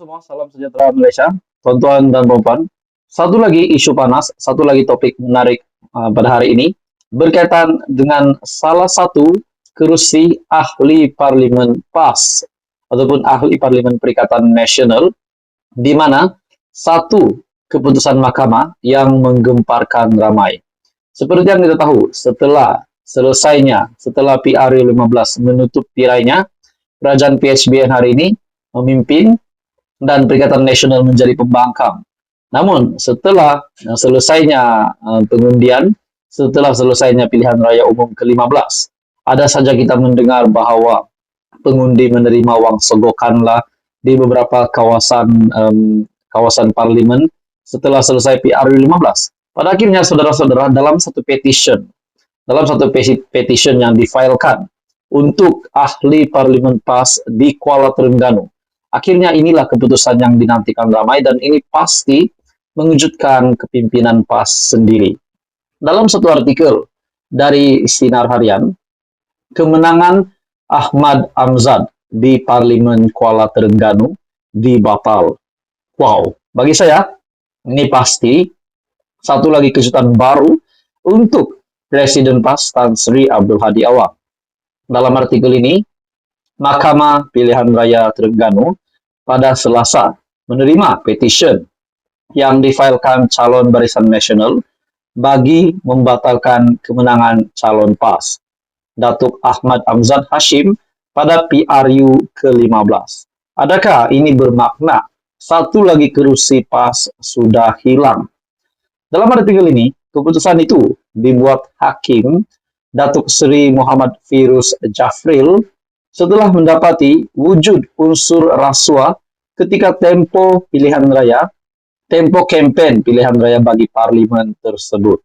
semua, salam sejahtera Malaysia, tuan-tuan dan puan-puan. Satu lagi isu panas, satu lagi topik menarik pada hari ini berkaitan dengan salah satu kerusi ahli parlimen PAS ataupun ahli parlimen Perikatan Nasional, di mana satu keputusan mahkamah yang menggemparkan ramai. Seperti yang kita tahu, setelah PRU 15 menutup tirainya, kerajaan PHBN hari ini memimpin dan Perikatan Nasional menjadi pembangkang. Namun, setelah selesainya pengundian, setelah selesainya pilihan raya umum ke-15, ada saja kita mendengar bahwa pengundi menerima wang sogokanlah di beberapa kawasan parlimen setelah selesai PRU 15. Pada akhirnya, saudara-saudara, dalam satu petition yang difailkan untuk ahli parlimen PAS di Kuala Terengganu, akhirnya inilah keputusan yang dinantikan ramai dan ini pasti mengejutkan kepimpinan PAS sendiri. Dalam satu artikel dari Sinar Harian, kemenangan Ahmad Amzad di Parlimen Kuala Terengganu dibatal. Wow, bagi saya ini pasti satu lagi kejutan baru untuk Presiden PAS Tan Sri Abdul Hadi Awang. Dalam artikel ini, Mahkamah Pilihan Raya Terengganu pada Selasa menerima petition yang difailkan calon Barisan Nasional bagi membatalkan kemenangan calon PAS, Datuk Ahmad Amzad Hashim, pada PRU ke-15. Adakah ini bermakna satu lagi kerusi PAS sudah hilang? Dalam artikel ini, keputusan itu dibuat Hakim Datuk Seri Muhammad Firuz Jafril setelah mendapati wujud unsur rasuah ketika tempo kempen pilihan raya bagi parlimen tersebut.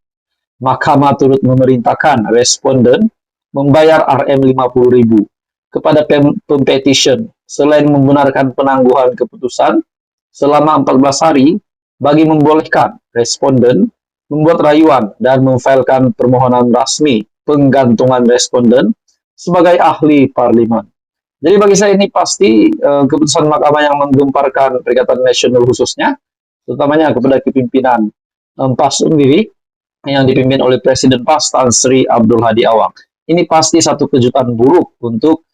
Mahkamah turut memerintahkan responden membayar RM50,000 kepada pempetition selain membenarkan penangguhan keputusan selama 14 hari bagi membolehkan responden membuat rayuan dan memfailkan permohonan rasmi penggantungan responden sebagai ahli parlimen. Jadi bagi saya ini pasti keputusan mahkamah yang menggemparkan Perikatan Nasional khususnya, terutamanya kepada kepimpinan PAS sendiri yang dipimpin oleh Presiden PAS Tan Sri Abdul Hadi Awang. Ini pasti satu kejutan buruk untuk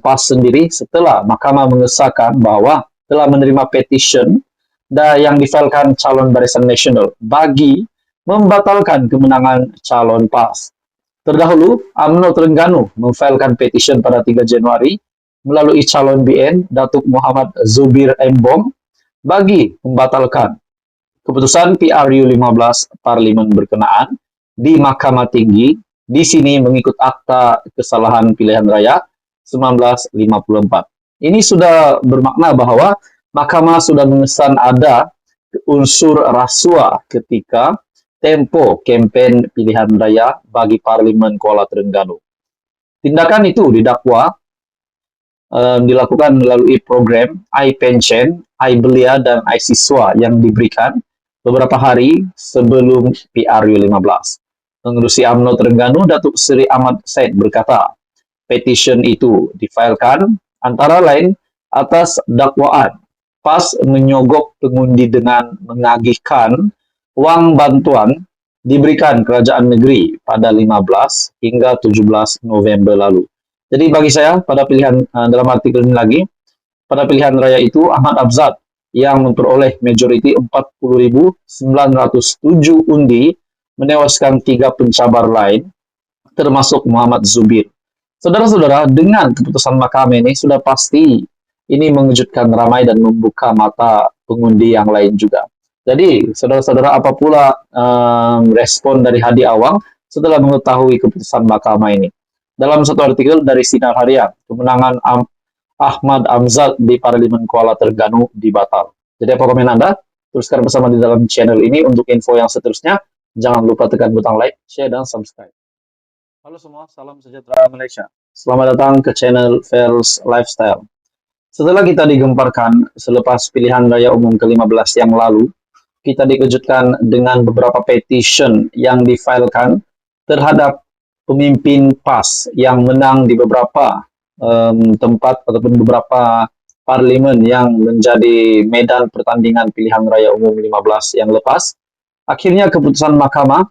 PAS sendiri setelah mahkamah mengesahkan bahwa telah menerima petition yang difailkan calon Barisan Nasional bagi membatalkan kemenangan calon PAS. Terdahulu, UMNO Terengganu memfailkan petition pada 3 Januari melalui calon BN Datuk Muhammad Zubir Embong bagi membatalkan keputusan PRU 15 Parlimen berkenaan di Mahkamah Tinggi, di sini mengikut Akta Kesalahan Pilihan Raya 1954. Ini sudah bermakna bahwa Mahkamah sudah mengesan ada unsur rasuah ketika tempo kempen pilihan raya bagi Parlimen Kuala Terengganu. Tindakan itu didakwa dilakukan melalui program iPension, iBelia, dan iSiswa yang diberikan beberapa hari sebelum PRU 15. Pengerusi UMNO Terengganu, Datuk Seri Ahmad Said berkata, petition itu difailkan antara lain atas dakwaan PAS menyogok pengundi dengan menagihkan wang bantuan diberikan kerajaan negeri pada 15 hingga 17 November lalu. Jadi bagi saya, pada pilihan dalam artikel ini lagi, pada pilihan raya itu Ahmad Amzad yang memperoleh majoriti 40.907 undi menewaskan 3 pencabar lain, termasuk Muhammad Zubir. Saudara-saudara, dengan keputusan mahkamah ini sudah pasti ini mengejutkan ramai dan membuka mata pengundi yang lain juga. Jadi, saudara-saudara, apa pula respon dari Hadi Awang setelah mengetahui keputusan mahkamah ini? Dalam satu artikel dari Sinar Harian, kemenangan Ahmad Amzad di Parlimen Kuala Terengganu dibatal. Jadi apa komen Anda? Teruskan bersama di dalam channel ini untuk info yang seterusnya. Jangan lupa tekan butang like, share, dan subscribe. Halo semua, salam sejahtera Malaysia. Selamat datang ke channel Fels Lifestyle. Setelah kita digemparkan selepas pilihan raya umum ke-15 yang lalu, kita dikejutkan dengan beberapa petition yang difailkan terhadap pemimpin PAS yang menang di beberapa tempat ataupun beberapa Parlimen yang menjadi medan pertandingan pilihan raya umum 15 yang lepas. Akhirnya keputusan Mahkamah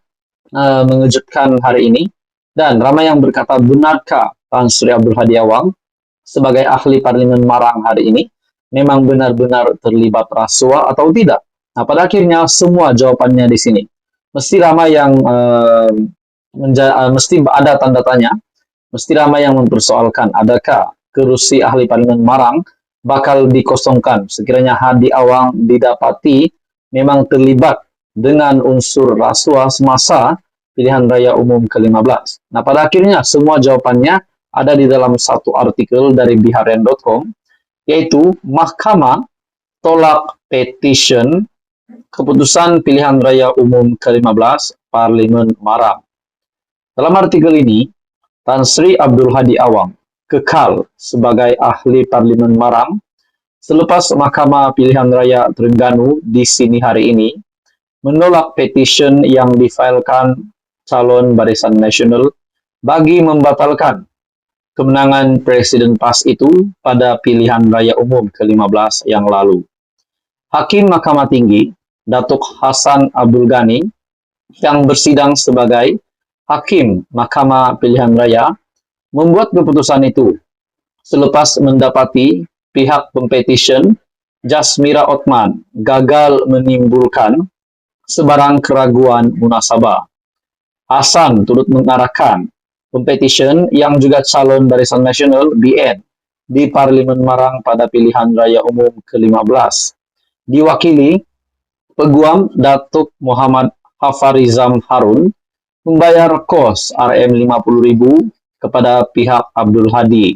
mengejutkan hari ini, dan ramai yang berkata, benarkah Tan Sri Abdul Hadi Awang sebagai ahli Parlimen Marang hari ini memang benar-benar terlibat rasuah atau tidak? Nah, pada akhirnya semua jawabannya di sini. Mesti ramai yang mesti ada tanda tanya, mesti ramai yang mempersoalkan adakah kerusi ahli Parlimen Marang bakal dikosongkan sekiranya Hadi Awang didapati memang terlibat dengan unsur rasuah semasa pilihan raya umum ke-15. Nah, pada akhirnya semua jawabannya ada di dalam satu artikel dari biharian.com, yaitu Mahkamah tolak petition keputusan pilihan raya umum ke-15 Parlimen Marang. Dalam artikel ini, Tan Sri Abdul Hadi Awang kekal sebagai ahli Parlimen Marang selepas Mahkamah Pilihan Raya Terengganu di sini hari ini menolak petition yang difailkan calon Barisan Nasional bagi membatalkan kemenangan Presiden PAS itu pada pilihan raya umum ke-15 yang lalu. Hakim Mahkamah Tinggi, Datuk Hassan Abdul Ghani, yang bersidang sebagai Hakim Mahkamah Pilihan Raya, membuat keputusan itu selepas mendapati pihak pempetition Jasmira Othman gagal menimbulkan sebarang keraguan munasabah. Hassan turut mengarahkan pempetition yang juga calon Barisan Nasional BN di Parlimen Marang pada pilihan raya umum ke-15. Diwakili Peguam Datuk Muhammad Hafarizam Harun membayar kos RM50.000 kepada pihak Abdul Hadi.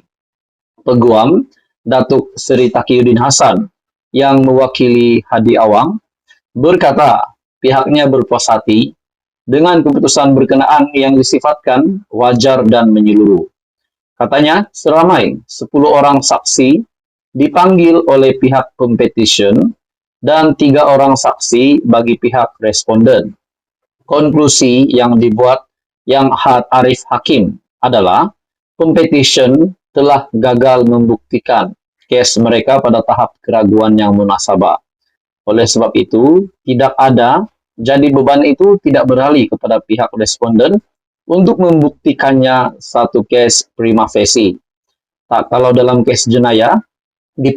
Peguam Datuk Seri Taqiyuddin Hasan yang mewakili Hadi Awang berkata pihaknya berpuas hati dengan keputusan berkenaan yang disifatkan wajar dan menyeluruh. Katanya seramai 10 orang saksi dipanggil oleh pihak competition dan 3 orang saksi bagi pihak responden. Konklusi yang dibuat yang Arif Hakim adalah competition telah gagal membuktikan kes mereka pada tahap keraguan yang munasabah. Oleh sebab itu, tidak ada, jadi beban itu tidak beralih kepada pihak responden untuk membuktikannya satu kes prima facie. Tak, kalau dalam kes jenayah, dia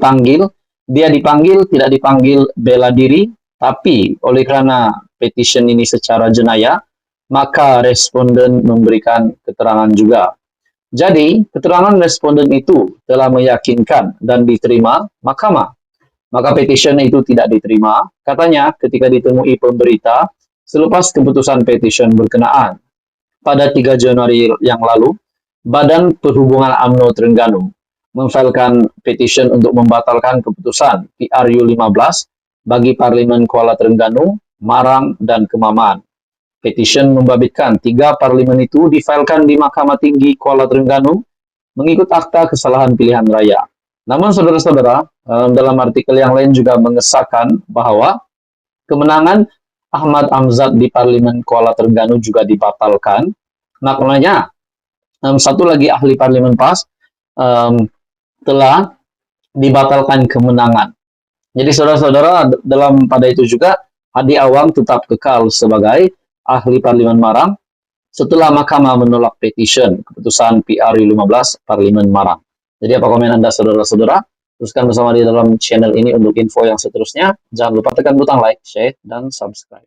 dipanggil, tidak dipanggil bela diri, tapi oleh karena petition ini secara jenayah, maka responden memberikan keterangan juga. Jadi, keterangan responden itu telah meyakinkan dan diterima mahkamah. Maka petition itu tidak diterima, katanya ketika ditemui pemberita selepas keputusan petition berkenaan. Pada 3 Januari yang lalu, Badan Perhubungan UMNO Terengganu memfailkan petition untuk membatalkan keputusan PRU 15 bagi Parlimen Kuala Terengganu, Marang, dan Kemaman. Petition membabitkan 3 parlimen itu difailkan di Mahkamah Tinggi Kuala Terengganu mengikut akta kesalahan pilihan raya. Namun saudara-saudara, dalam artikel yang lain juga mengesahkan bahwa kemenangan Ahmad Amzad di Parlimen Kuala Terengganu juga dibatalkan. Maknanya, satu lagi ahli Parlimen PAS telah dibatalkan kemenangan. Jadi saudara-saudara, dalam pada itu juga Hadi Awang tetap kekal sebagai ahli Parlimen Marang setelah mahkamah menolak petition keputusan PRU 15 Parlimen Marang. Jadi apa komen Anda saudara-saudara? Teruskan bersama di dalam channel ini untuk info yang seterusnya. Jangan lupa tekan butang like, share, dan subscribe.